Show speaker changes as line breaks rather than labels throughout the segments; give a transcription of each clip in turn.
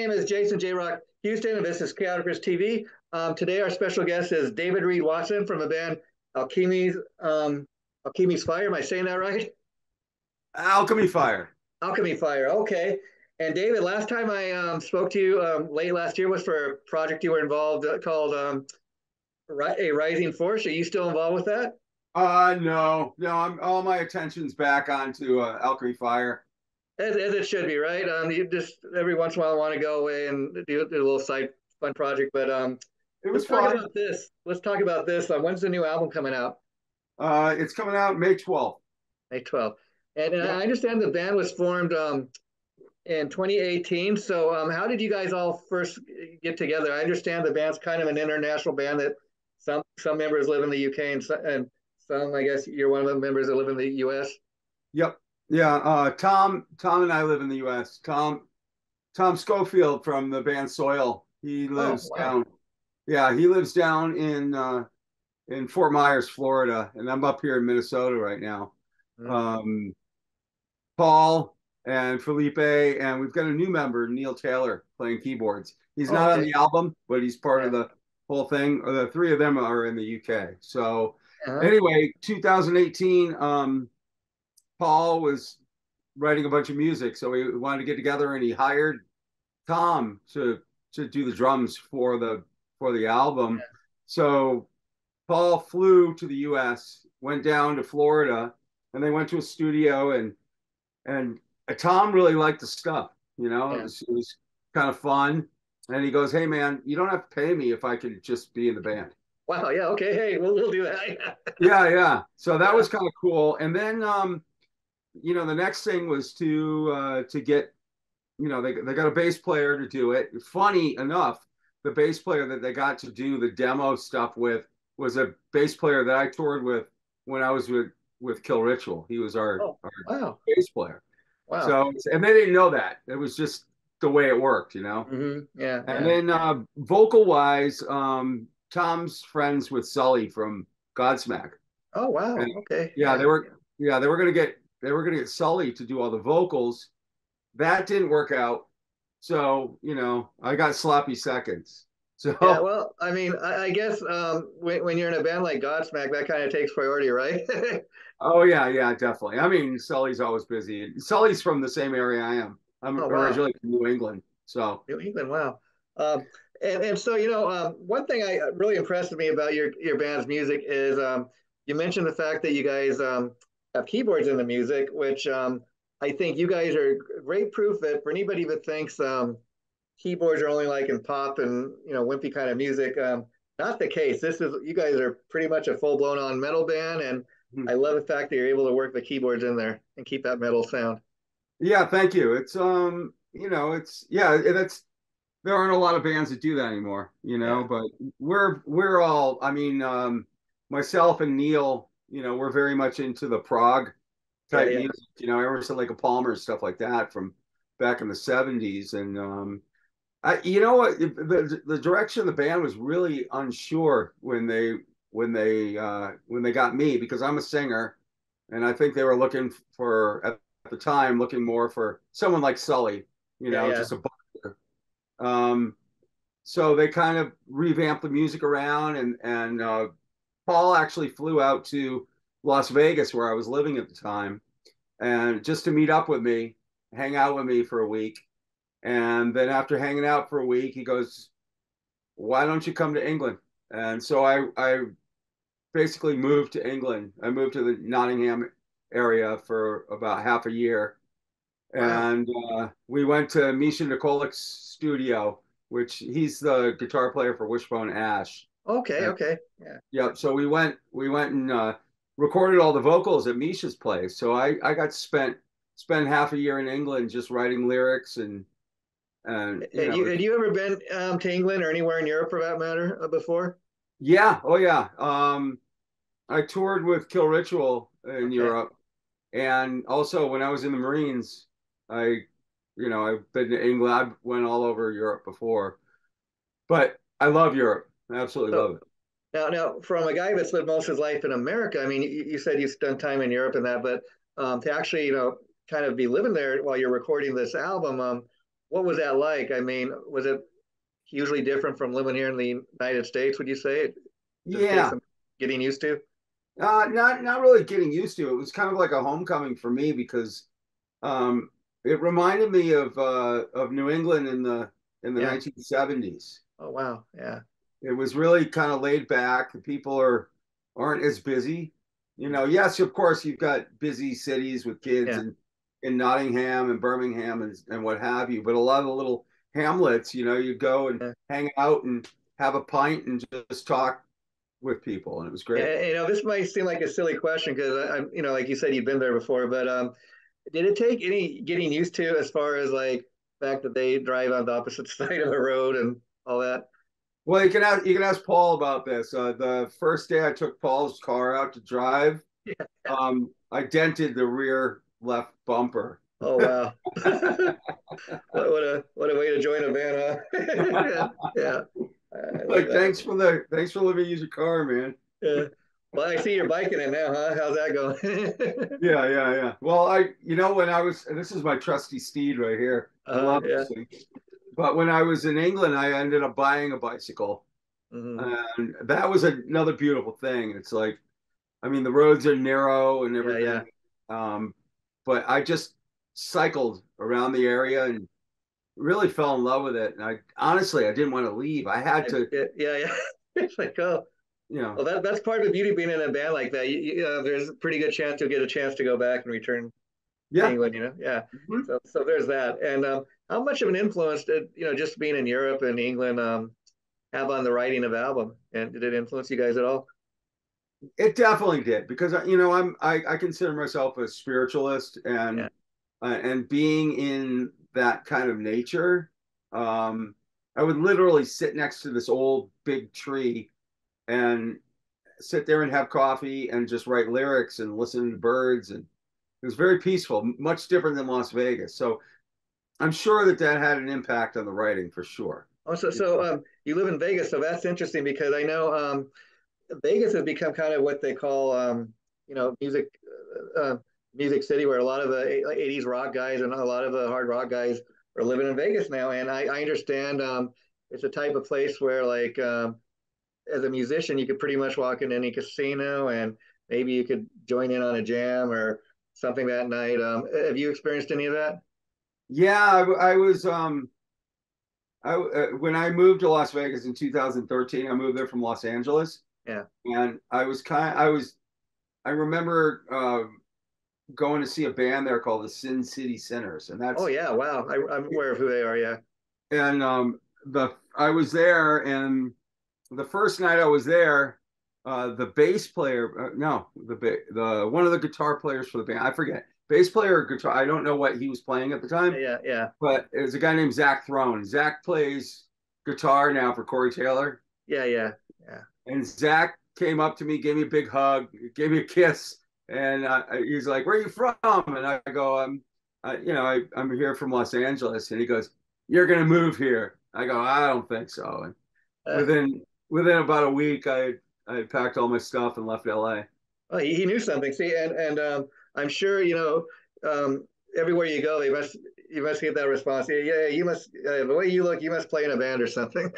name is Jason J. Rock Houston, and this is Chaotic Riffs TV. Today, our special guest is David Reed Watson from the band Alchemy's Alchemy's Fire. Am I saying that right?
Alchemy Fire.
Alchemy Fire. Okay. And David, last time I spoke to you late last year was for a project you were involved called A Rising Force. Are you still involved with that?
No. I'm all my attention's back onto Alchemy Fire.
As it should be, right? You just every once in a while want to go away and do a little side fun project. But
It
let's
was
talk
fun.
about this. Let's talk about this. When's the new album coming out?
It's coming out May 12th.
May 12th. And
Yep.
I understand the band was formed in 2018. So how did you guys all first get together? I understand the band's kind of an international band that some members live in the UK and some, I guess, you're one of the members that live in the US.
Yep. Yeah. Tom and I live in the U.S. Tom Schofield from the band Soil. He
Oh,
lives
wow.
down. Yeah, he lives down in Fort Myers, Florida, and I'm up here in Minnesota right now.
Mm.
Um, Paul and Felipe, and we've got a new member, Neil Taylor, playing keyboards. He's
Oh,
not on
okay.
the album, but he's part
Yeah.
of the whole thing. The three of them are in the UK. So
Uh-huh.
anyway, 2018, Paul was writing a bunch of music, so we wanted to get together, and he hired Tom to do the drums for the album. So Paul flew to the U.S., went down to Florida, and they went to a studio, and Tom really liked the stuff.
Yeah.
It was kind of fun. And he goes, "Hey man, you don't have to pay me if I could just be in the band."
Wow. Yeah. Okay. Hey, we'll do that.
Yeah. So that
Yeah.
was kind of cool. And then the next thing was to get, they got a bass player to do it. Funny enough, the bass player that they got to do the demo stuff with was a bass player that I toured with when I was with Kill Ritual. He was
Oh,
our
wow.
bass player.
Wow.
So, and they didn't know that. It was just the way it worked.
Yeah.
And
Yeah.
then vocal wise, Tom's friends with Sully from Godsmack.
Oh, wow.
And
Okay.
yeah,
Yeah.
they were gonna get Sully to do all the vocals. That didn't work out. So, I got sloppy seconds.
Yeah.
So
Well, I mean, I guess when you're in a band like Godsmack, that kind of takes priority, right?
oh yeah, definitely. I mean, Sully's always busy. Sully's from the same area I am. I'm
Oh, wow.
originally from New England. So
New England. Wow. Um, and so, one thing I really impressed me about your band's music is you mentioned the fact that you guys have keyboards in the music, which I think you guys are great proof that for anybody that thinks keyboards are only like in pop and wimpy kind of music, not the case. You guys are pretty much a full blown on metal band, and I love the fact that you're able to work the keyboards in there and keep that metal sound.
yeah, thank you. It's yeah, that's there aren't a lot of bands that do that anymore,
Yeah.
but we're all, I mean, myself and Neil, we're very much into the prog
Yeah.
type
Yeah.
music, Emerson, Lake of Palmer, stuff like that from back in the 70s. And you know what, the direction of the band was really unsure when they got me, because I'm a singer, and I think they were looking for, at the time, looking more for someone like Sully,
Yeah. Yeah.
just a um, so they kind of revamped the music around, and Paul actually flew out to Las Vegas, where I was living at the time, and just to meet up with me, hang out with me for a week. And then after hanging out for a week, he goes, "Why don't you come to England?" And so I basically moved to England. I moved to the Nottingham area for about half a year,
Wow.
and we went to Misha Nikolik's studio, which he's the guitar player for Wishbone Ash.
Okay.
And,
Okay. Yeah.
yeah, so we went and recorded all the vocals at Misha's place. So I got to spend half a year in England just writing lyrics and
Had you ever been to England or anywhere in Europe for that matter before?
yeah, oh yeah. I toured with Kill Ritual in
Okay.
Europe, and also when I was in the Marines, I I've been to England. I went all over Europe before, but I love Europe. I absolutely
So
love it.
now, from a guy that's lived most of his life in America, I mean, you said you've spent time in Europe and that, but to actually, kind of be living there while you're recording this album, what was that like? I mean, was it hugely different from living here in the United States? Would you say it does it take
Yeah,
some getting used to?
not really getting used to it. It was kind of like a homecoming for me because um, it reminded me of New England in the
Yeah.
1970s.
Oh wow. Yeah.
It was really kind of laid back. The people aren't as busy. You know, yes, of course, you've got busy cities with kids
Yeah.
and in Nottingham and Birmingham and what have you, but a lot of the little hamlets, you know, you go and
Yeah.
hang out and have a pint and just talk with people, and it was great.
Yeah, this might seem like a silly question because I'm, like you said, you've been there before, but did it take any getting used to as far as like the fact that they drive on the opposite side of the road and all that?
Well, you can ask Paul about this. The first day I took Paul's car out to drive,
Yeah.
I dented the rear left bumper.
Oh wow. What a way to join a band, huh? Yeah, yeah. I love
Like,
that.
thanks for letting me use your car, man.
Yeah. Well, I see you're biking it now, huh? How's that going?
Yeah, yeah, yeah. Well, you know, when I was, and this is my trusty steed right here. I love
Yeah.
this thing. But when I was in England, I ended up buying a bicycle,
Hmm.
and that was another beautiful thing. It's like, I mean, the roads are narrow and
Yeah,
everything,
yeah.
um, but I just cycled around the area and really fell in love with it. And I honestly, I didn't want to leave. I had to,
Yeah, yeah, yeah. It's like, oh,
you know,
well, that's part of the beauty of being in a band like that. There's a pretty good chance you'll get a chance to go back and return to
yeah.
England. Yeah.
Mhm.
So there's that. And how much of an influence did just being in Europe and England have on the writing of album? And did it influence you guys at all?
It definitely did because you know I consider myself a spiritualist
Yeah.
and being in that kind of nature, um, I would literally sit next to this old big tree and sit there and have coffee and just write lyrics and listen to birds, and it was very peaceful, much different than Las Vegas. So I'm sure that that had an impact on the writing for sure.
Also, so you live in Vegas, so that's interesting because I know Vegas has become kind of what they call, music, music city, where a lot of the '80s rock guys and a lot of the hard rock guys are living in Vegas now. And I understand it's a type of place where, like, as a musician, you could pretty much walk in any casino and maybe you could join in on a jam or something that night. Have you experienced any of that?
Yeah, I was when I moved to Las Vegas in 2013. I moved there from Los Angeles,
Yeah.
and I remember going to see a band there called the Sin City Sinners, and
Oh yeah. Wow. I'm aware of who they are. Yeah.
and the I was there, and the first night I was there, the bass player, no, the one of the guitar players for the band, I forget, bass player or guitar, I don't know what he was playing at the time,
Yeah. Yeah.
but it was a guy named Zach Throne. Zach plays guitar now for Corey Taylor,
Yeah. Yeah. Yeah.
and Zach came up to me, gave me a big hug, gave me a kiss, and he's like, "Where are you from?" And I go, I'm here from Los Angeles." And he goes, "You're gonna move here." I go, "I don't think so." And
Uh,
within about a week, I had packed all my stuff and left LA.
well, he knew something. See, and I'm sure everywhere you go, you must get that response. Yeah, yeah, you must. The way you look, you must play in a band or something.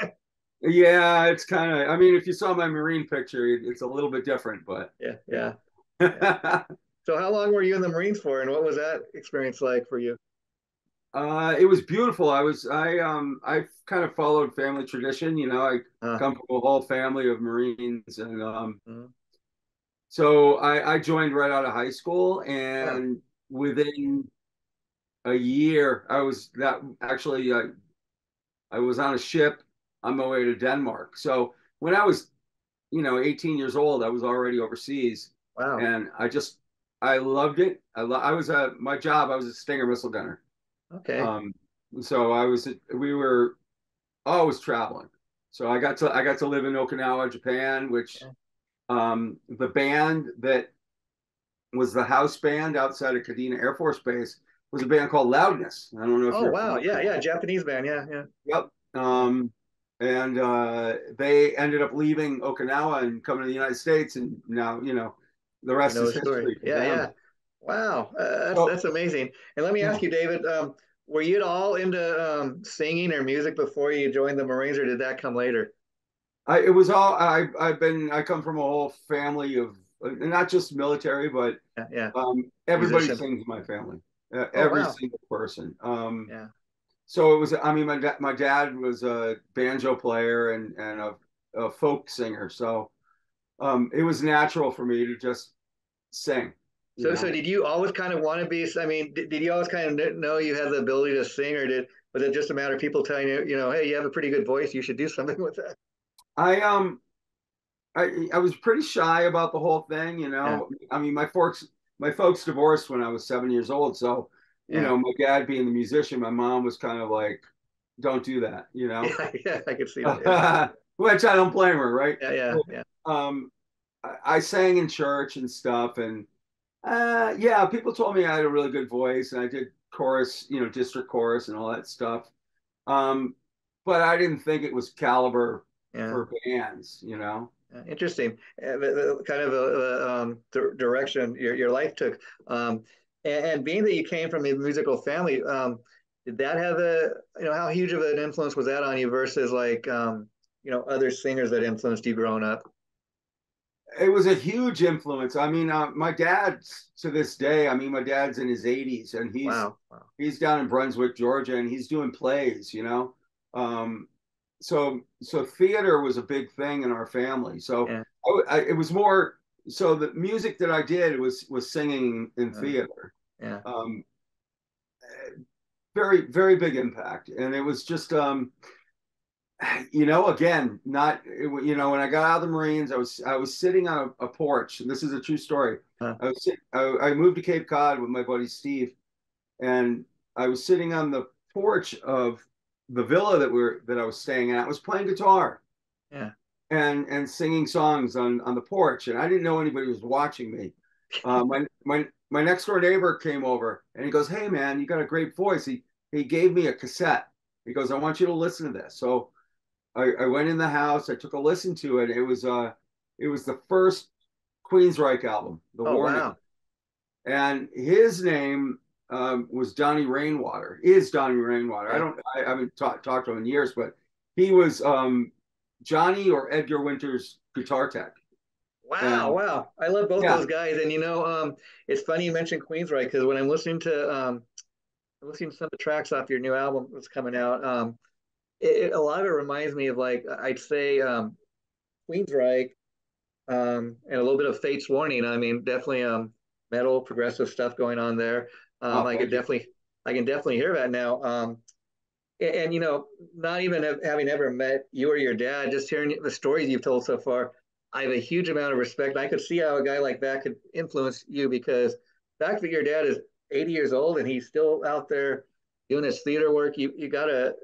Yeah, it's kind of. I mean, if you saw my Marine picture, it's a little bit different, but
Yeah, yeah, yeah.
yeah.
So, how long were you in the Marines for, and what was that experience like for you?
It was beautiful. I kind of followed family tradition. You know, I
Uh,
come from a whole family of Marines, and
mhm.
so I joined right out of high school,
Wow.
and within a year, I was on a ship on my way to Denmark. So when I was, you know, 18 years old, I was already overseas,
Wow.
and I loved it. I was my job. I was a Stinger missile gunner.
Okay.
Um, so we were always traveling. So I got to live in Okinawa, Japan, which
Yeah.
the band that was the house band outside of Kadena Air Force Base was a band called Loudness. I don't know if
Oh,
you're
wow.
familiar
Yeah,
with
yeah. Japanese band. Yeah, yeah,
it. Yep.
yeah.
And they ended up leaving Okinawa and coming to the United States, and now you know the
You
rest
know
is
the story.
history for
Yeah,
them.
yeah. Wow,
So
that's amazing. And let me
yeah,
ask you, David. were you at all into singing or music before you joined the Marines, or did that come later?
It was all I come from a whole family of not just military, but
Yeah, yeah,
everybody
musicians.
sings in my family,
Oh
every
wow,
single person.
yeah.
So it was. I mean, my dad was a banjo player and a folk singer, so it was natural for me to just sing. You
So
know,
did you always kind of want to be? I mean, did you always kind of know you had the ability to sing, or did was it just a matter of people telling you, hey, you have a pretty good voice, you should do something with that?
I I was pretty shy about the whole thing.
Yeah,
I mean, my folks divorced when I was 7 years old, so
yeah,
my dad being the musician, my mom was kind of like, "Don't do that,"
yeah, yeah. I could see that. Yeah,
which I don't blame her, right?
yeah, yeah, yeah.
Um, I sang in church and stuff, and yeah, people told me I had a really good voice, and I did chorus, district chorus and all that stuff. Um, but I didn't think it was caliber
Yeah.
for bands.
Interesting. The kind of direction your life took. And being that you came from a musical family, did that have how huge of an influence was that on you versus like, other singers that influenced you growing up?
It was a huge influence. I mean, my dad to this day. I mean, my dad's in his 80s, and he's
Wow. Wow.
he's down in Brunswick, Georgia, and he's doing plays. Um, so theater was a big thing in our family. So
Yeah.
it was more. So the music that I did was singing in
Uh,
theater.
yeah.
Um, very very big impact, and it was just again, not when I got out of the Marines, I was sitting on a porch, and this is a true story.
Uh,
I moved to Cape Cod with my buddy Steve, and I was sitting on the porch of the villa that I was staying at. I was playing guitar
yeah.
and singing songs on the porch, and I didn't know anybody was watching me. My next door neighbor came over, and he goes, "Hey man, you got a great voice." He gave me a cassette. He goes, "I want you to listen to this." So I went in the house. I took a listen to it. It was the first Queensryche album, The
Oh
Warning,
wow.
and his name was Donnie Rainwater. Is Donnie Rainwater?
Yeah.
I haven't talked to him in years, but he was Johnny or Edgar Winter's guitar tech.
Wow,
And
wow. I love both
yeah,
those guys. And it's funny you mentioned Queensryche because when I'm listening to some of the tracks off your new album that's coming out, a lot of it reminds me of like I'd say Queensryche, and a little bit of Fate's Warning. I mean, definitely metal, progressive stuff going on there.
oh,
I could
thank you.
definitely, I can definitely hear that now. And not even having ever met you or your dad, just hearing the stories you've told so far, I have a huge amount of respect. I could see how a guy like that could influence you because the fact that your dad is 80 years old and he's still out there doing his theater work, you gotta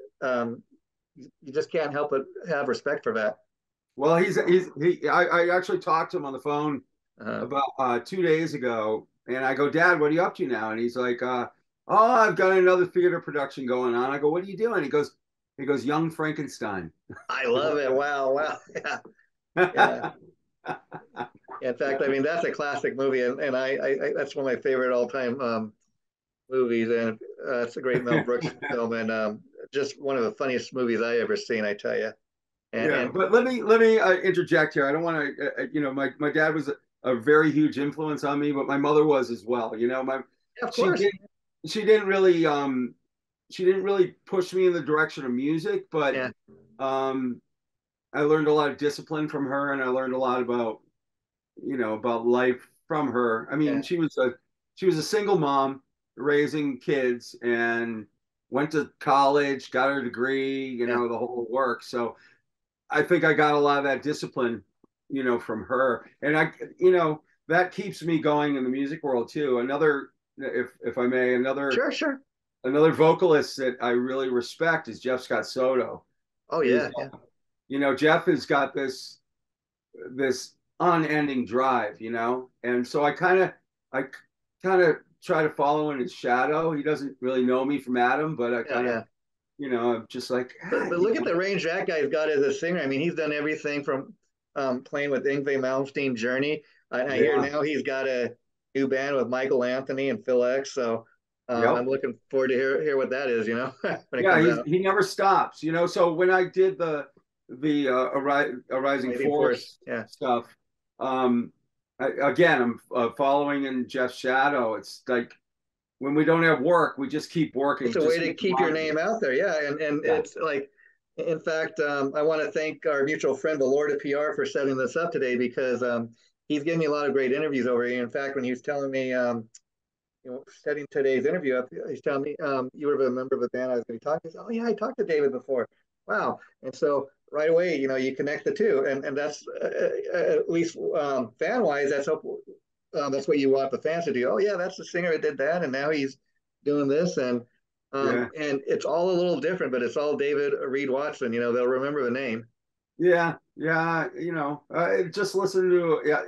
you just can't help but have respect for that.
Well, I actually talked to him on the phone
Uh,
about 2 days ago, and I go, "Dad, what are you up to now?" And he's like, "Oh, I've got another theater production going on." I go, "What are you doing?" He goes, "Young Frankenstein."
I love it. Wow, wow, yeah, yeah.
Yeah,
In fact, I mean that's a classic movie, and I that's one of my favorite all time movies, and it's a great Mel Brooks film, and just one of the funniest movies I ever seen. I tell you, and
but let me interject here. I don't want to. My dad was a very huge influence on me, but my mother was as well. My
yeah, of
she
course,
did she didn't really push me in the direction of music, but
yeah,
um, I learned a lot of discipline from her, and I learned a lot about life from her. I mean,
yeah,
she was a single mom raising kids and went to college, got her degree,
yeah,
the whole work. So I think I got a lot of that discipline, from her, and that keeps me going in the music world too. Another, if I may, another
sure, sure.
another vocalist that I really respect is Jeff Scott Soto.
Oh
Is
yeah, yeah,
Jeff has got this unending drive, and so I kind of try to follow in his shadow. He doesn't really know me from Adam, but I
yeah,
kind of,
yeah.
I'm just like,
But look at the range that guy's got as a singer. I mean, he's done everything from playing with Yngwie Malmsteen, Journey. I hear
yeah,
now he's got a new band with Michael Anthony and Phil X. So
Yep.
I'm looking forward to hear what that is, when it
Yeah,
comes out.
he never stops, So when I did the Arising
Lightning Force.
Force
Yeah.
stuff, again, I'm following in Jeff's shadow. It's like when we don't have work, we just keep
It's
working,
a way
just
to
keep
keep your
grinding.
name out there. Yeah. And
Yeah,
it's like, in fact, I want to thank our mutual friend, the Lord of PR, for setting this up today because he's given me a lot of great interviews over here. In fact, when he was telling me, setting today's interview up, he's telling me you were a member of a band I was going to talk to. Oh, yeah, I talked to David before. Wow. And so right away, you connect the two. And that's at least fan wise, that's what you want the fans to do. Oh, yeah, that's the singer that did that. And now he's doing this.
yeah,
And it's all a little different, but it's all David Reed Watson. They'll remember the name.
yeah, yeah. Just listen to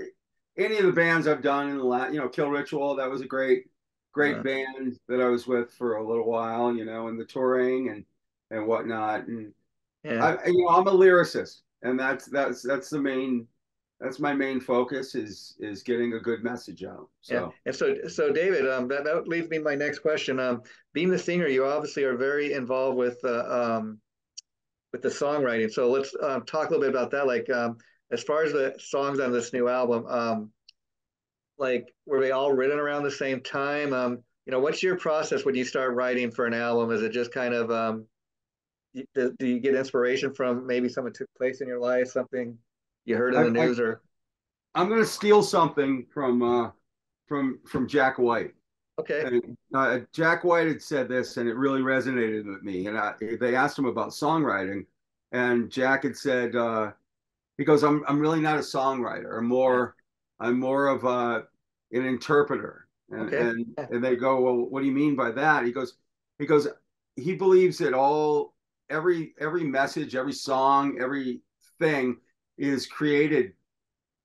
any of the bands I've done in the last, Kill Ritual. That was a great
Uh,
band that I was with for a little while, in the touring and whatnot. And
yeah.
I'm a lyricist, and that's that's my main focus is getting a good message out.
Yeah,
So
and so David, that leads me to my next question. Being the singer, you obviously are very involved with the songwriting. So let's talk a little bit about that. Like, as far as the songs on this new album, like, were they all written around the same time? What's your process when you start writing for an album? Is it just kind of do you get inspiration from maybe something took place in your life, something you heard in
I,
the
I
news, or
I'm going to steal something from Jack White.
okay,
And Jack White had said this, and it really resonated with me. And they asked him about songwriting, and Jack had said, he goes, I'm really not a songwriter.
yeah,
I'm more of an interpreter." And
okay,
and
yeah,
and they go, "Well, what do you mean by that?" He goes, he believes that every message, every song, every thing is created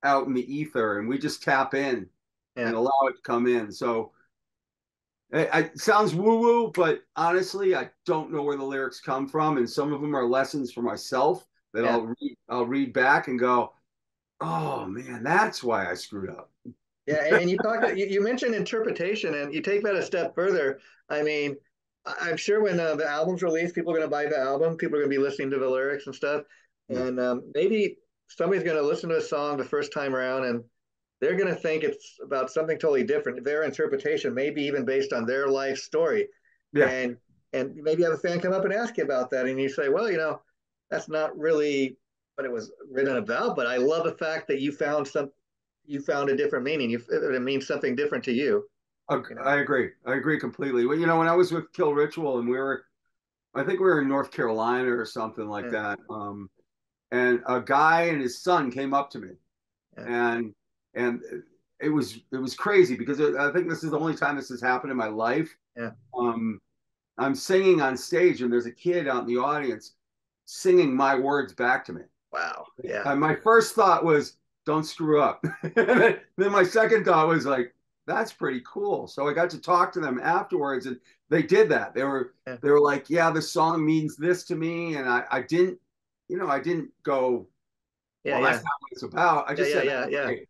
out in the ether, and we just tap in
yeah,
and allow it to come in. So it sounds woo woo, but honestly, I don't know where the lyrics come from, and some of them are lessons for myself that
yeah.
I'll read back and go, "Oh man, that's why I screwed up."
Yeah, and you mentioned interpretation, and you take that a step further. I mean, I'm sure when the album's released, people are going to buy the album. People are going to be listening to the lyrics and stuff,
Yeah,
and maybe somebody's going to listen to a song the first time around, and they're going to think it's about something totally different. Their interpretation, maybe even based on their life story,
yeah.
and maybe have a fan come up and ask you about that, and you say, well, that's not really what it was written about, but I love the fact that you found a different meaning. It means something different to you. You know.
I agree. I agree completely. Well, when I was with Kill Ritual and I think we were in North Carolina or something like
Yeah,
that. And a guy and his son came up to me,
yeah,
and and it was crazy because I think this is the only time this has happened in my life.
yeah.
Um, I'm singing on stage, and there's a kid out in the audience singing my words back to me.
Wow. Yeah,
And my first thought was, "Don't screw up." Then my second thought was like, "That's pretty cool." So I got to talk to them afterwards, and they did that.
yeah,
They were like, "Yeah, the song means this to me," and I didn't go,
yeah,
"Well, that's
yeah,
not what it's about." I
yeah,
just
yeah,
said,
yeah,
"That's
yeah.
great.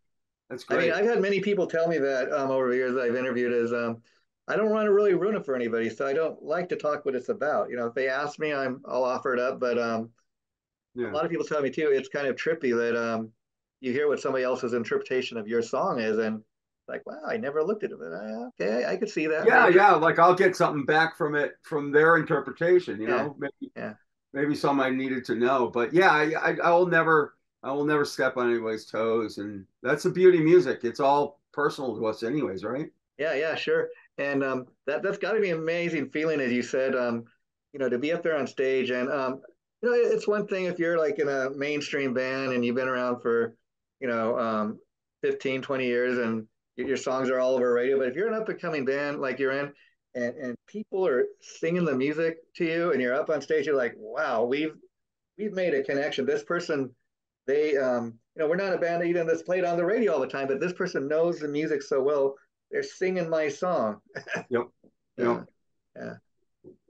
That's
I mean,
great."
I've had many people tell me that over the years that I've interviewed is I don't want to really ruin it for anybody, so I don't like to talk what it's about. If they ask me, I'll offer it up. But a
Yeah.
lot of people tell me too, it's kind of trippy that you hear what somebody else's interpretation of your song is, and like, wow, I never looked at it. But okay, I could see that
Yeah,
maybe.
yeah. Like I'll get something back from it from their interpretation.
Yeah, yeah.
Maybe some I needed to know. But yeah, I will never step on anybody's toes, and that's the beauty of music. It's all personal to us, anyways, right?
Yeah, yeah, sure. And that's got to be an amazing feeling, as you said, to be up there on stage. And it's one thing if you're like in a mainstream band and you've been around for, you know, um, 15, 20 years and your songs are all over radio. But if you're an up and coming band like you're in, and people are singing the music to you, and you're up on stage, you're like, wow, we've made a connection. This person, they we're not a band even that's played on the radio all the time, but this person knows the music so well, they're singing my song.
Yep.
Yeah,
Yep.
yeah.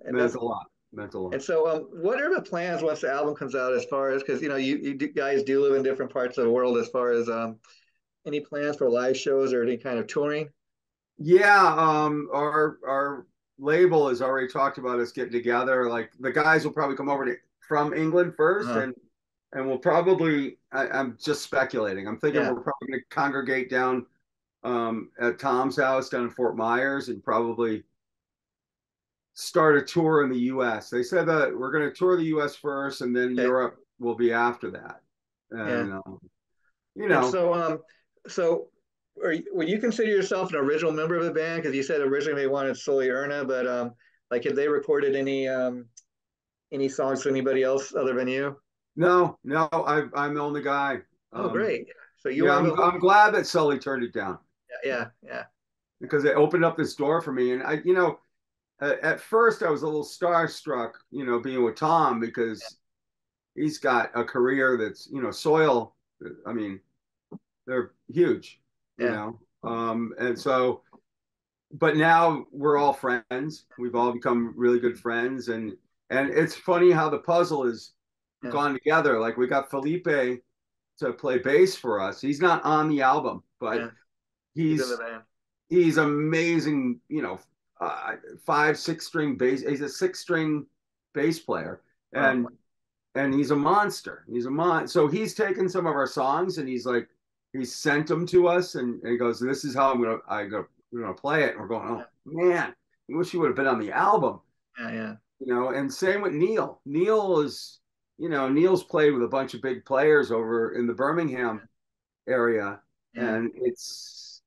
and
Meant
that's
a lot. Meant a lot.
and so what are the plans once the album comes out, as far as, because guys do live in different parts of the world, as far as any plans for live shows or any kind of touring?
Yeah, label has already talked about us getting together. Like the guys will probably come over from England first,
Uh-huh.
and we'll probably. I'm just speculating. I'm thinking
Yeah.
we're probably going to congregate down at Tom's house down in Fort Myers and probably start a tour in the U.S. They said that we're going to tour the U.S. first, and then
Okay.
Europe will be after that.
Yeah.
And you
And
know,
so would you consider yourself an original member of the band? Because you said originally they wanted solely Erna, but like, have they recorded any songs to anybody else other than you?
no, no, I'm the only guy.
Oh, great. So you
Yeah,
are the
I'm glad that Sully turned it down
yeah, yeah,
because it opened up this door for me. And at first I was a little starstruck, being with Tom because he's got a career that's, Soil. I mean, they're huge,
yeah,
and so, but now we're all friends. We've all become really good friends, and it's funny how the puzzle has
yeah,
gone together. Like we got Felipe to play bass for us. He's not on the album, but
yeah. He's in the
he's
band.
he's amazing. Five, six string bass. He's a six string bass player,
Wow.
and he's a monster. He's a So he's taken some of our songs and he's sent them to us, and he goes, "This is how we're gonna play it." And we're going, "Oh
Yeah,
man, I wish you would have been on the album."
yeah, yeah,
And same with Neil. Neil's played with a bunch of big players over in the Birmingham area,
yeah,
and it's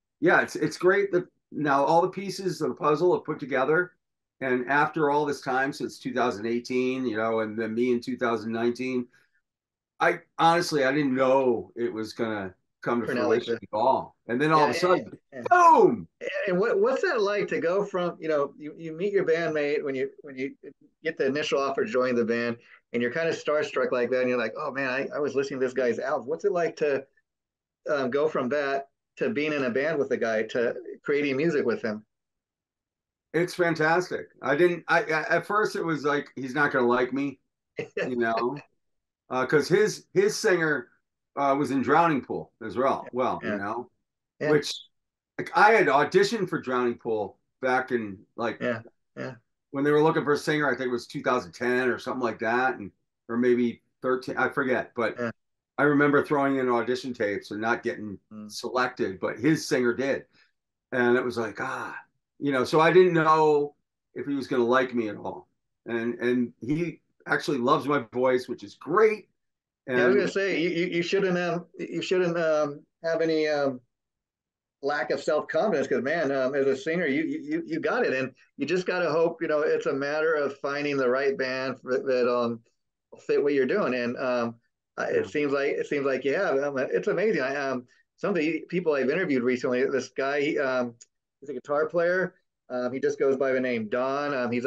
great that now all the pieces of the puzzle are put together. And after all this time since 2018, and then me in 2019, I honestly I didn't know it was gonna come to
turn out like
fruition
this.
at all. And then all
Yeah,
of a sudden,
yeah.
boom!
And what's that like to go from, you meet your bandmate when you get the initial offer to join the band, and you're kind of starstruck like that, and you're like, oh man, I was listening to this guy's album. What's it like to go from that to being in a band with the guy to creating music with him?
It's fantastic. I didn't. At first it was like he's not gonna like me, you know, because his singer was in Drowning Pool as well. Well,
Yeah, yeah,
which like I had auditioned for Drowning Pool back in like
yeah, yeah,
when they were looking for a singer. I think it was 2010 or something like that, and or maybe 13. I forget, but
yeah.
I remember throwing in audition tapes and not getting
Mm.
selected, but his singer did, and it was like so I didn't know if he was going to like me at all, and he actually loves my voice, which is great.
Yeah, I was gonna
And
say you shouldn't have any lack of self confidence because man, as a singer, you got it, and you just got to hope it's a matter of finding the right band that will fit what you're doing, and
yeah.
it seems like you have. It's amazing. Some of the people I've interviewed recently, this guy, he's a guitar player. He just goes by the name Don. He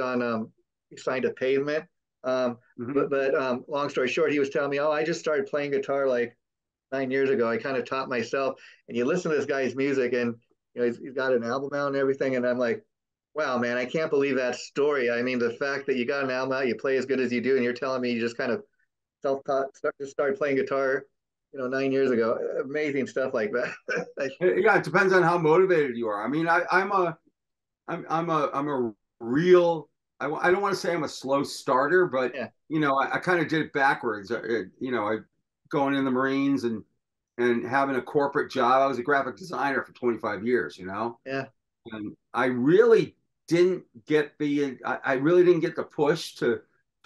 signed to Pavement. Um,
Mm-hmm.
but long story short, he was telling me, oh, I just started playing guitar like 9 years ago. I kind of taught myself. And you listen to this guy's music, and he's got an album out and everything. And I'm like, wow, man, I can't believe that story. I mean, the fact that you got an album out, you play as good as you do, and you're telling me you just kind of self-taught, just started playing guitar, 9 years ago. Amazing stuff like that.
Yeah, it depends on how motivated you are. I mean, I'm a real. I don't want to say I'm a slow starter, but
Yeah,
I kind of did it backwards. I going in the Marines and having a corporate job. I was a graphic designer for 25 years.
yeah,
And I really didn't get I really didn't get the push to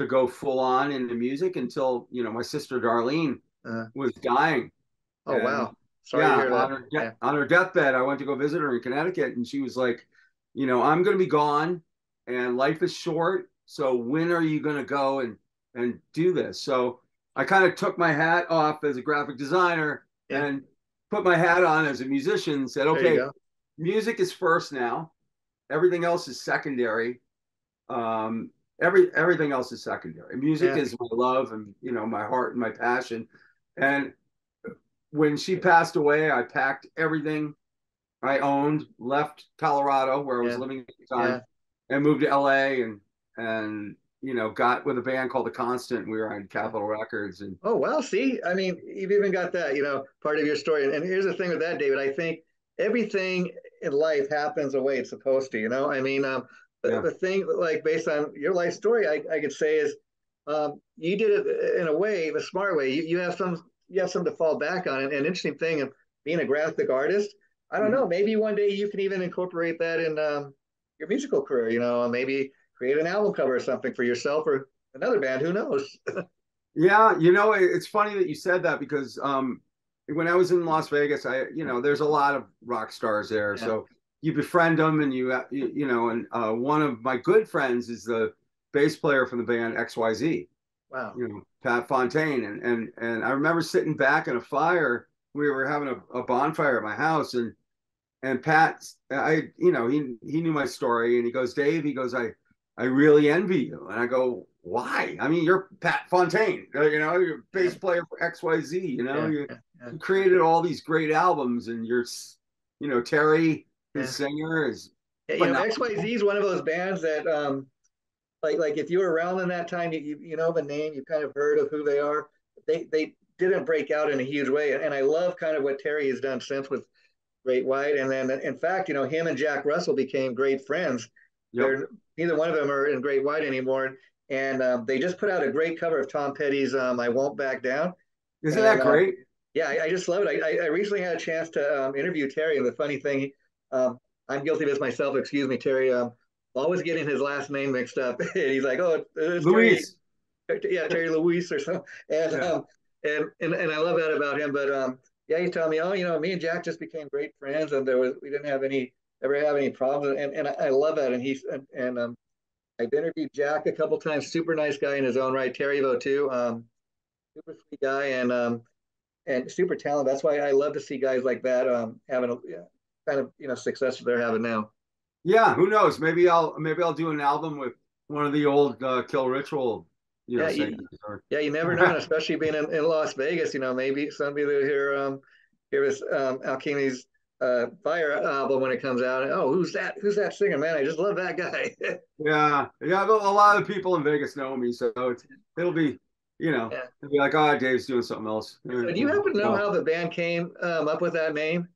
go full on into music until my sister Darlene
uh,
was dying.
oh
And
wow, sorry to
yeah,
hear that. Yeah,
on her deathbed, I went to go visit her in Connecticut, and she was like, I'm going to be gone, and life is short. So when are you going to go and do this? So I kind of took my hat off as a graphic designer
yeah,
and put my hat on as a musician. Said,
there you
okay,
go.
music is first now. Everything else is secondary. Um, everything else is secondary. Music
Yeah,
is my love and my heart and my passion. And when she passed away, I packed everything I owned, left Colorado where I was
yeah,
living at the
yeah.
time, and moved to LA and got with a band called The Constant. We were on Capitol Records and
Oh, well, see, I mean, you've even got that, part of your story. And here's the thing with that, David. I think everything in life happens the way it's supposed to. I mean,
Yeah.
the thing, like based on your life story, I could say is you did it in a way, the smart way. You have some to fall back on. And an interesting thing of being a graphic artist, I don't
Mhm.
know, maybe one day you can even incorporate that in your musical career. Maybe create an album cover or something for yourself or another band. Who knows?
Yeah, it's funny that you said that because when I was in Las Vegas, there's a lot of rock stars there.
Yeah.
So you befriend them, and and one of my good friends is the bass player from the band XYZ,
Wow.
Pat Fontaine, and I remember sitting back in a fire. We were having a bonfire at my house, and Pat, he knew my story, and he goes, Dave, he goes, I really envy you, and I go, why? I mean, you're Pat Fontaine, you're a
Yeah.
bass player for XYZ,
Yeah.
you
Yeah. Yeah.
you created all these great albums, and Terry, his
Yeah.
singer, is
Yeah, XYZ
phenomenal.
is one of those bands that like if you were around in that time, you know the name, you kind of heard of who they are. They didn't break out in a huge way, and I love kind of what Terry has done since with Great White, and then in fact, him and Jack Russell became great friends.
Yep.
They're neither one of them are in Great White anymore, and they just put out a great cover of Tom Petty's "I Won't Back Down,"
Isn't
and
that great?
yeah, I just love it. I recently had a chance to interview Terry, and the funny thing, um, I'm guilty of this myself. Excuse me, Terry. Always getting his last name mixed up. And he's like, "Oh, it's Terry,
Luis.
yeah, Terry Luis or something." And
Yeah.
and I love that about him. But yeah, he's telling me, "Oh, me and Jack just became great friends, and we didn't have any ever have any problems." And I love that. And I've interviewed Jack a couple times. Super nice guy in his own right. Terry though too. Super sweet guy, and super talented. That's why I love to see guys like that having a kind of success that they're having now.
Yeah, who knows? Maybe I'll do an album with one of the old Kill Ritual,
Yeah,
singers. Or
yeah, you never know, and especially being in Las Vegas, maybe somebody will hear this Alchemy's Fire album when it comes out. And, oh, who's that? Who's that singer? Man, I just love that guy.
yeah. A lot of people in Vegas know me, so it'll be,
Yeah.
it'll be like, oh, Dave's doing something else.
So, do you happen to know
No.
how the band came up with that name?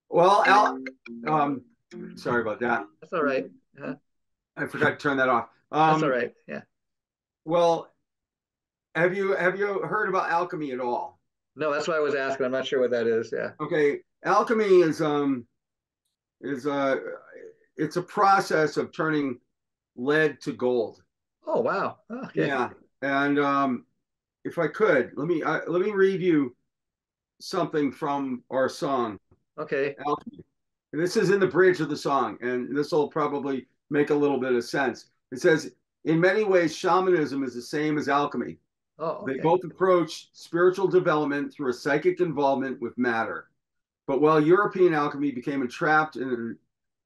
Well, um, sorry about that.
That's all right.
I forgot to turn that off.
That's all right. Yeah.
Well, have you heard about alchemy at all?
No, that's why I was asking. I'm not sure what that is. Yeah.
Okay, alchemy is it's a process of turning lead to gold.
Oh, wow. Okay.
Yeah, and if I could, let me read you something from our song
Okay.
Alchemy. And this is in the bridge of the song, and this will probably make a little bit of sense. It says, in many ways, shamanism is the same as alchemy.
Oh,
They
okay.
both approach spiritual development through a psychic involvement with matter. But while European alchemy became entrapped in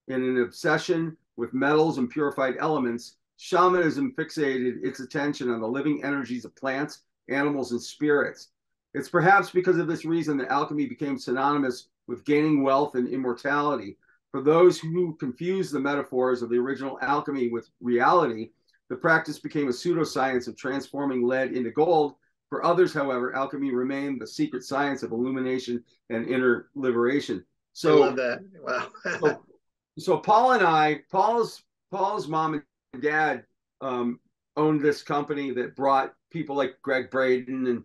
an obsession with metals and purified elements, shamanism fixated its attention on the living energies of plants, animals, and spirits. It's perhaps because of this reason that alchemy became synonymous with gaining wealth and immortality. For those who confuse the metaphors of the original alchemy with reality, the practice became a pseudoscience of transforming lead into gold. For others, however, alchemy remained the secret science of illumination and inner liberation.
I love
So,
that. Wow.
so so Paul and Paul's mom and dad um, owned this company that brought people like Greg Braden and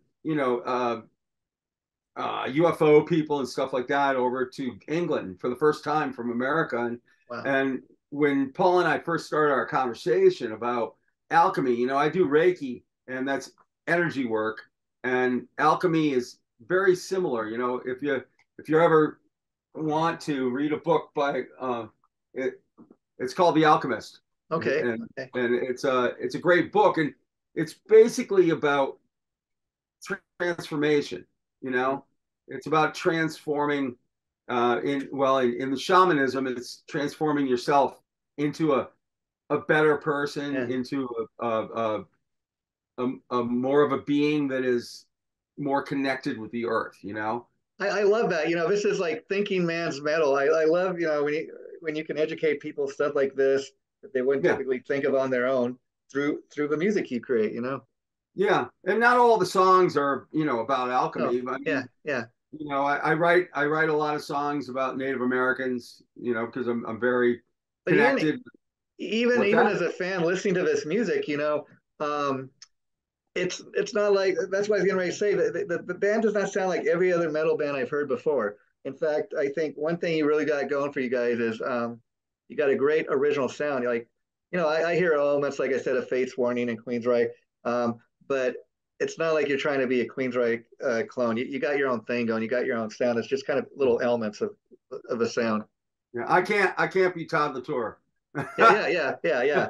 UFO people and stuff like that over to England for the first time from America.
Wow.
And when Paul and I first started our conversation about alchemy, I do Reiki, and that's energy work, and alchemy is very similar. If you ever want to read a book by it, it's called The Alchemist,
Okay.
and
Okay.
and it's a great book, and it's basically about transformation. You
Mhm.
know, it's about transforming. In the shamanism, it's transforming yourself into a better person,
Yeah.
into a more of a being that is more connected with the earth.
I love that. This is like thinking man's metal. I love, when you can educate people stuff like this that they wouldn't
Yeah,
typically think of on their own through the music you create.
yeah, and not all the songs are about
Oh,
alchemy. I
yeah,
mean,
yeah.
I write a lot of songs about Native Americans, because I'm very
But you're
connected.
even
What's
even
that?
as a fan listening to this music, um, it's not like that's why I was getting ready to say that the band does not sound like every other metal band I've heard before. In fact, I think one thing you really got going for you guys is you got a great original sound. Like, I hear elements, like I said, of Fates Warning and Queensryche, but it's not like you're trying to be a Queensryche clone. You got your own thing going. You got your own sound. It's just kind of little elements of a sound.
Yeah, I can't be Todd Latour.
Yeah, yeah, yeah, yeah,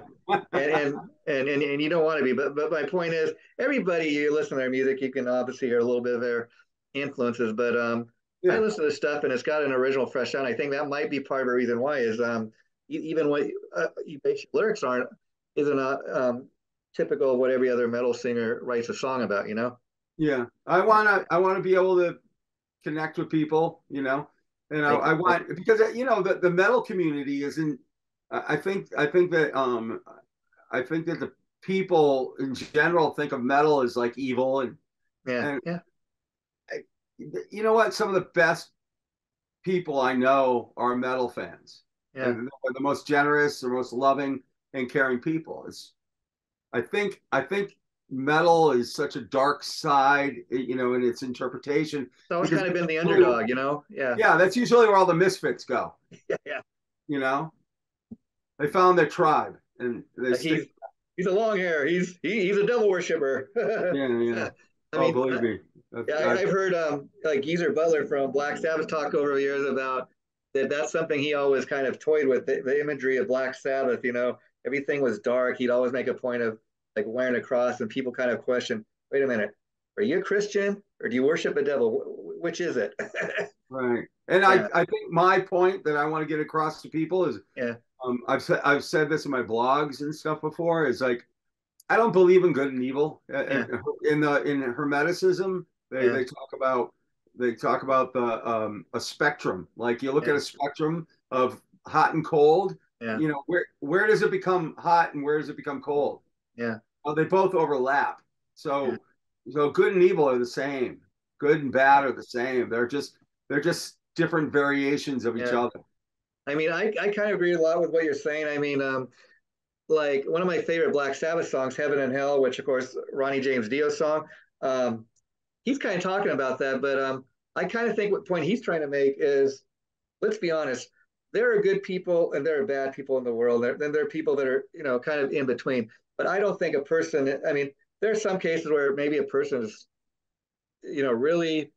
yeah. And you don't want to be, but my point is, everybody you listen to their music, you can obviously hear a little bit of their influences. But I
Yeah,
listen to stuff and it's got an original, fresh sound. I think that might be part of the reason why is even what you base your lyrics aren't isn't typical of what every other metal singer writes a song about.
yeah. I wanna be able to connect with people, and I,
Like,
I
like
want because the metal community isn't. I think that the people in general think of metal as like evil, and
yeah,
and
yeah,
you know what? Some of the best people I know are metal fans,
yeah.
and they're the most generous, the most loving and caring people. I think metal is such a dark side, in its interpretation
It's always
because
kind of been the
really,
underdog. Yeah,
yeah, that's usually where all the misfits go.
yeah, yeah.
You know, they found their tribe and they stick.
He's he's a long hair. He's a devil worshiper.
Yeah, yeah.
I
Oh,
mean,
believe me.
yeah, I've heard like Geezer Butler from Black Sabbath talk over the years about that. That's something he always kind of toyed with the imagery of Black Sabbath. Everything was dark. He'd always make a point of like wearing a cross, and people kind of question, "Wait a minute, are you a Christian or do you worship a devil? Which is it?"
Right. And I,
Yeah,
I think my point that I want to get across to people is,
yeah,
I've said this in my blogs and stuff before, is like I don't believe in good and evil.
yeah,
In Hermeticism, they
yeah,
they talk about the a spectrum. Like you look
yeah,
at a spectrum of hot and cold.
yeah,
Where does it become hot and where does it become cold?
yeah,
Well, they both overlap.
yeah,
So good and evil are the same. Good and bad are the same. They're just different variations of each
yeah.
other.
I mean, I kind of agree a lot with what you're saying. I mean, like one of my favorite Black Sabbath songs, "Heaven and Hell," which of course Ronnie James Dio song. Um, he's kind of talking about that, but I kind of think what point he's trying to make is, let's be honest, there are good people and there are bad people in the world. Then there are people that are kind of in between. But I don't think a person. I mean, there are some cases where maybe a person is really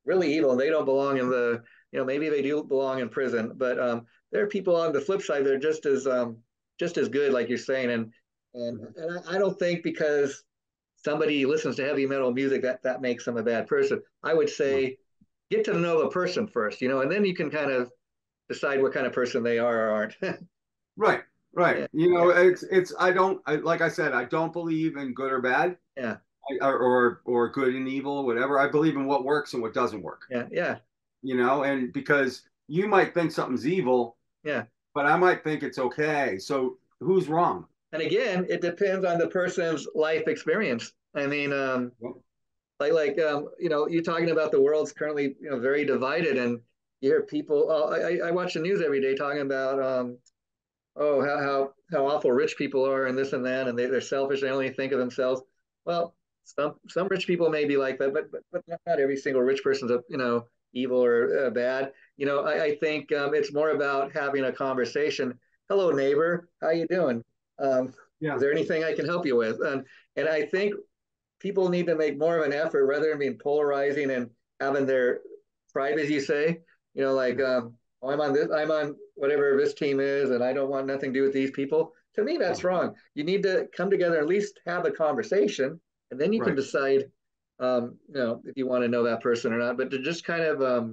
really evil and they don't belong in the maybe they do belong in prison, but there are people on the flip side that are just as good, like you're saying, and I don't think because somebody listens to heavy metal music that makes them a bad person. I would say get to know the person first, and then you can kind of decide what kind of person they are or aren't.
Right, right.
Yeah, yeah,
It's like I said, I don't believe in good or bad,
yeah,
or good and evil, whatever. I believe in what works and what doesn't work.
yeah, yeah,
And because you might think something's evil,
yeah.
but I might think it's okay. So who's wrong?
And again, it depends on the person's life experience. I mean, you're talking about the world's currently very divided, and you hear people. I watch the news every day talking about oh how awful rich people are and this and that, and they're selfish. They only think of themselves. Well, some rich people may be like that, but not every single rich person's evil or bad. I think it's more about having a conversation. Hello, neighbor. How you doing? Is
Yeah,
there anything I can help you with? And I think people need to make more of an effort rather than being polarizing and having their pride, as you say. Like oh, I'm on whatever this team is, and I don't want nothing to do with these people. To me, that's wrong. You need to come together, at least have a conversation, and then you can
right.
decide, if you want to know that person or not. But to just kind of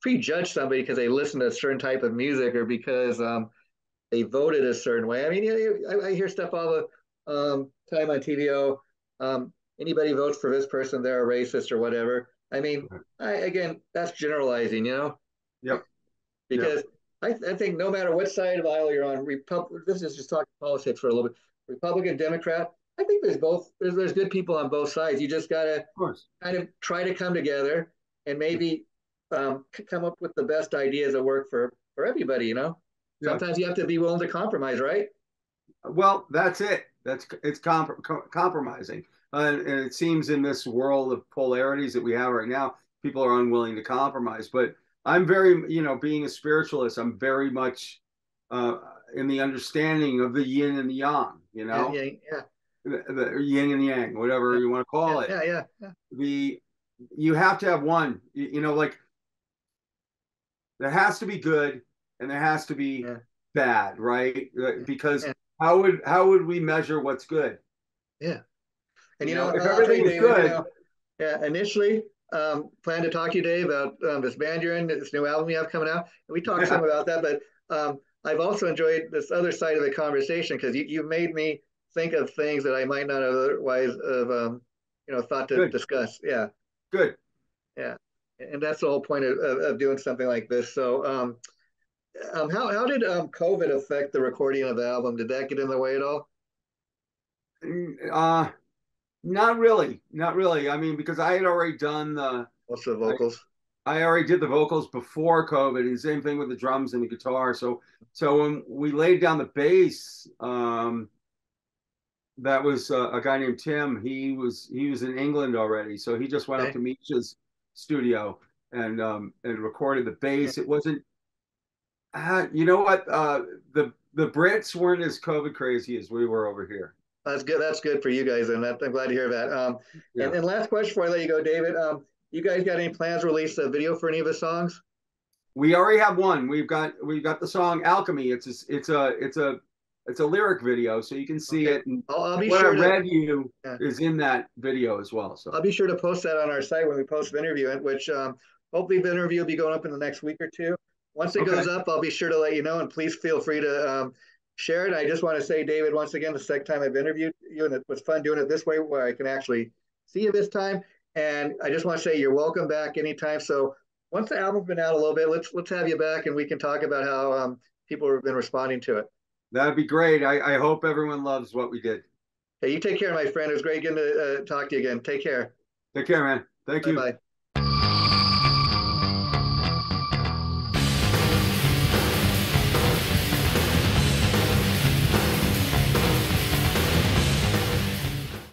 prejudge somebody because they listen to a certain type of music or because they voted a certain way. I mean, I hear stuff all the time on TV. Anybody votes for this person, they're a racist or whatever. I mean, again, that's generalizing,
Yep, yep,
because I think no matter what side of the aisle you're on, this is just talking politics for a little bit. Republican, Democrat, I think there's both. There's good people on both sides. You just gotta
of course.
kind of try to come together and maybe come up with the best ideas that work for everybody.
Yeah,
Sometimes you have to be willing to compromise, right?
Well, that's it. It's compromising, and it seems in this world of polarities that we have right now, people are unwilling to compromise. But I'm very, being a spiritualist, I'm very much uh, in the understanding of the yin and the yang.
Yeah, yeah, yeah,
The yin and yang, whatever
yeah,
you want to
yeah,
call it.
yeah, yeah, yeah,
The You have to have one. Like there has to be good and there has to be
yeah,
bad, right? Because
yeah,
how would we measure what's good?
yeah. And
If
I'll tell you,
everything is
David,
good,
yeah, initially, plan to talk to you, Dave, about this band you're in, this new album you have coming out. And we talked some
yeah,
about that, but I've also enjoyed this other side of the conversation because you made me think of things that I might not have otherwise have, thought to
good,
discuss. Yeah,
good.
yeah. And that's the whole point of doing something like this. So, how did COVID affect the recording of the album? Did that get in the way at all?
Uh, Not really, not really. I mean, because I had already done
Most of the
I,
vocals.
I already did the vocals before COVID, and same thing with the drums and the guitar. So when we laid down the bass, that was a guy named Tim. He was in England already, so he just went up
Okay.
to Misha's studio and recorded the
Yeah.
bass. It wasn't, you know what? The Brits weren't as COVID crazy as we were over here.
That's good. That's good for you guys, and I'm glad to hear that. And,
Yeah,
and last question before I let you go, David. You guys got any plans to release a video for any of the songs?
we already have one. We've got the song Alchemy. It's a lyric video, so you can see
Okay.
it. And
I'll be
what I
sure to.
read you
Yeah,
is in that video as well. So
I'll be sure to post that on our site when we post the interview, which hopefully the interview will be going up in the next week or two. Once it goes
okay,
up, I'll be sure to let you know, and please feel free to share it. I just want to say, David, once again, the second time I've interviewed you, and it was fun doing it this way, where I can actually see you this time. And I just want to say you're welcome back anytime. So once the album's been out a little bit, let's have you back, and we can talk about how people have been responding to it.
that'd be great. I hope everyone loves what we did.
Hey, you take care, my friend. It was great getting to talk to you again. Take care.
Take care, man. Thank
Bye
you.
bye.